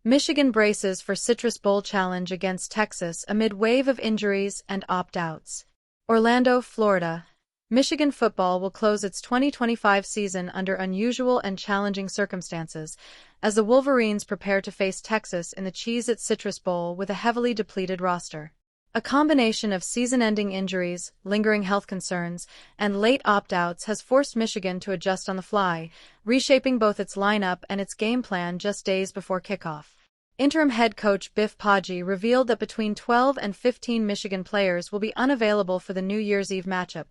Michigan braces for Citrus Bowl challenge against Texas amid wave of injuries and opt-outs. Orlando, Florida. Michigan football will close its 2025 season under unusual and challenging circumstances, as the Wolverines prepare to face Texas in the Cheez-It Citrus Bowl with a heavily depleted roster. A combination of season-ending injuries, lingering health concerns, and late opt-outs has forced Michigan to adjust on the fly, reshaping both its lineup and its game plan just days before kickoff. Interim head coach Biff Poggi revealed that between 12 and 15 Michigan players will be unavailable for the New Year's Eve matchup,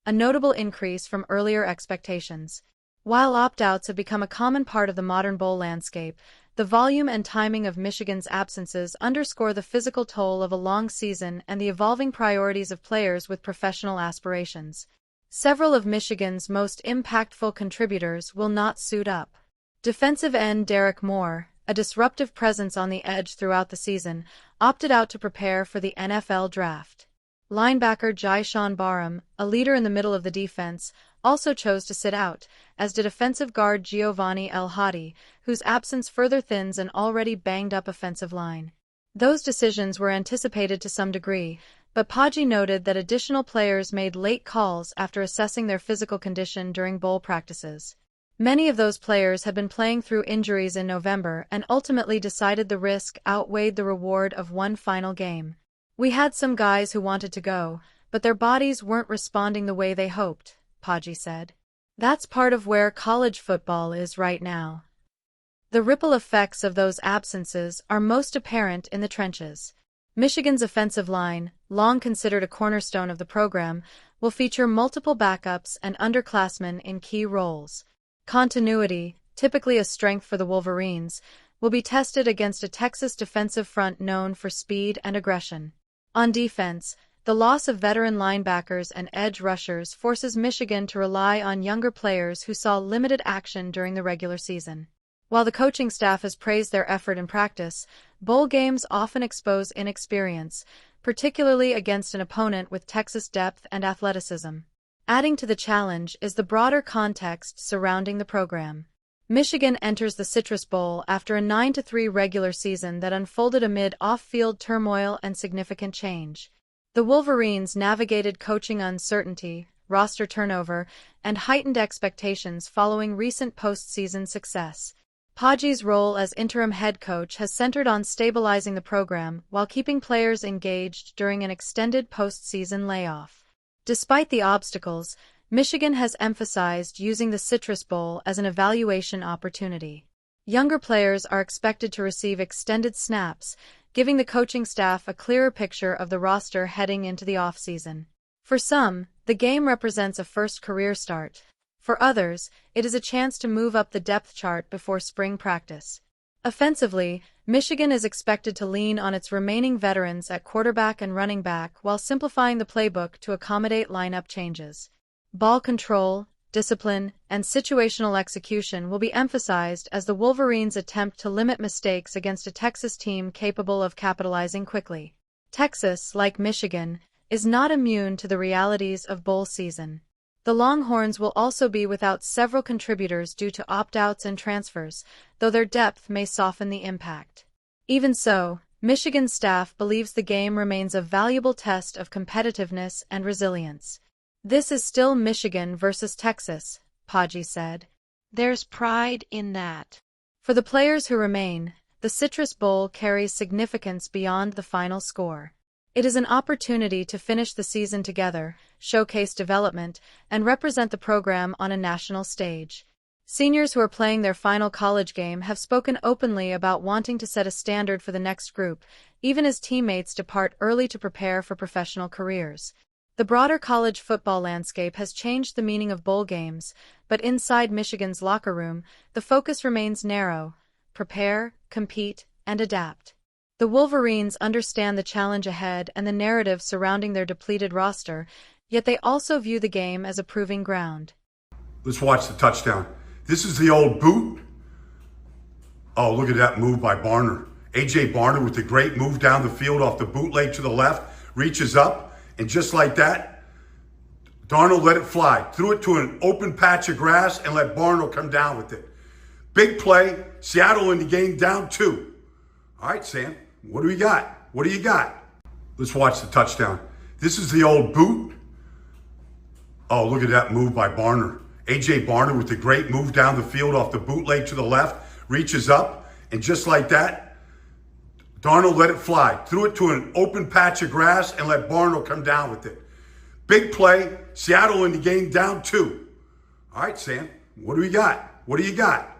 a notable increase from earlier expectations. While opt-outs have become a common part of the modern bowl landscape, the volume and timing of Michigan's absences underscore the physical toll of a long season and the evolving priorities of players with professional aspirations. Several of Michigan's most impactful contributors will not suit up. Defensive end Derek Moore, a disruptive presence on the edge throughout the season, opted out to prepare for the NFL draft. Linebacker Jyshawn Barham, a leader in the middle of the defense, also chose to sit out, as did offensive guard Giovanni El Hadi, whose absence further thins an already banged-up offensive line. Those decisions were anticipated to some degree, but Poggi noted that additional players made late calls after assessing their physical condition during bowl practices. Many of those players had been playing through injuries in November and ultimately decided the risk outweighed the reward of one final game. "We had some guys who wanted to go, but their bodies weren't responding the way they hoped," Poggi said. "That's part of where college football is right now." The ripple effects of those absences are most apparent in the trenches. Michigan's offensive line, long considered a cornerstone of the program, will feature multiple backups and underclassmen in key roles. Continuity, typically a strength for the Wolverines, will be tested against a Texas defensive front known for speed and aggression. On defense, the loss of veteran linebackers and edge rushers forces Michigan to rely on younger players who saw limited action during the regular season. While the coaching staff has praised their effort in practice, bowl games often expose inexperience, particularly against an opponent with Texas depth and athleticism. Adding to the challenge is the broader context surrounding the program. Michigan enters the Citrus Bowl after a 9-3 regular season that unfolded amid off-field turmoil and significant change. The Wolverines navigated coaching uncertainty, roster turnover, and heightened expectations following recent postseason success. Poggi's role as interim head coach has centered on stabilizing the program while keeping players engaged during an extended postseason layoff. Despite the obstacles, Michigan has emphasized using the Citrus Bowl as an evaluation opportunity. Younger players are expected to receive extended snaps, giving the coaching staff a clearer picture of the roster heading into the offseason. For some, the game represents a first career start. For others, it is a chance to move up the depth chart before spring practice. Offensively, Michigan is expected to lean on its remaining veterans at quarterback and running back while simplifying the playbook to accommodate lineup changes. Ball control, discipline, and situational execution will be emphasized as the Wolverines attempt to limit mistakes against a Texas team capable of capitalizing quickly. Texas, like Michigan, is not immune to the realities of bowl season. The Longhorns will also be without several contributors due to opt-outs and transfers, though their depth may soften the impact. Even so, Michigan's staff believes the game remains a valuable test of competitiveness and resilience. "This is still Michigan versus Texas," Poggi said. "There's pride in that." For the players who remain, the Citrus Bowl carries significance beyond the final score. It is an opportunity to finish the season together, showcase development, and represent the program on a national stage. Seniors who are playing their final college game have spoken openly about wanting to set a standard for the next group, even as teammates depart early to prepare for professional careers. The broader college football landscape has changed the meaning of bowl games, but inside Michigan's locker room, the focus remains narrow: prepare, compete, and adapt. The Wolverines understand the challenge ahead and the narrative surrounding their depleted roster, yet they also view the game as a proving ground. Let's watch the touchdown. This is the old boot. Oh, look at that move by Barner. A.J. Barner with the great move down the field off the bootleg to the left, reaches up, and just like that, Darnold let it fly. Threw it to an open patch of grass and let Barnold come down with it. Big play. Seattle in the game down 2. All right, Sam, what do we got? What do you got? Let's watch the touchdown. This is the old boot. Oh, look at that move by Barner. A.J. Barner with the great move down the field off the bootleg to the left, reaches up, and just like that, Darnold let it fly. Threw it to an open patch of grass and let Barner come down with it. Big play. Seattle in the game down 2. All right, Sam, what do we got? What do you got?